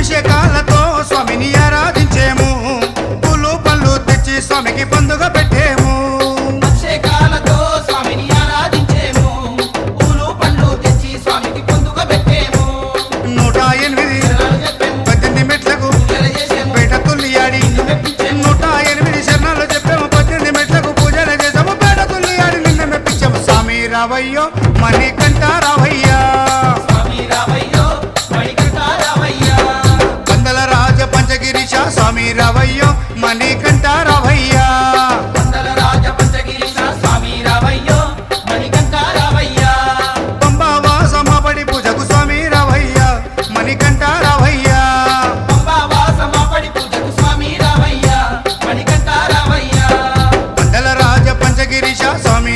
అభిషేకాలతో స్వామిని ఆరాధించేము పూలు పళ్ళు తెచ్చి స్వామికి పండుగ పెట్టేము అభిషేకాలతో స్వామిని ఆరాధించేము పూలు పండ్లు తెచ్చి స్వామికి పండుగ పెట్టేము 108 మెట్లకు పేట తుల్లియాడి 108 శరణాలు చెప్పాము 18 మెట్లకు పూజలు చేసాము పేట తుల్లియాడి నిన్న మెప్పించాము స్వామి రావయ్యో మణికంఠ రావయ్యా స్వామి రావయ్యో మణికంఠ రావయ్యా పందల రాజ పంచగిరీశ స్వామి రావయ్యో మణికంఠ రావయ్యా పందల రాజ పంచగిరీశ స్వామి రావయ్యో మణికంఠ రావయ్యా పంబావాస మాపడి పూజకు స్వామి రావయ్యా మణికంఠ రావయ్యా పంబావాస మాపడి పూజకు స్వామి రావయ్యా మణికంఠ రావయ్యా పందల రాజ పంచగిరీశ స్వామి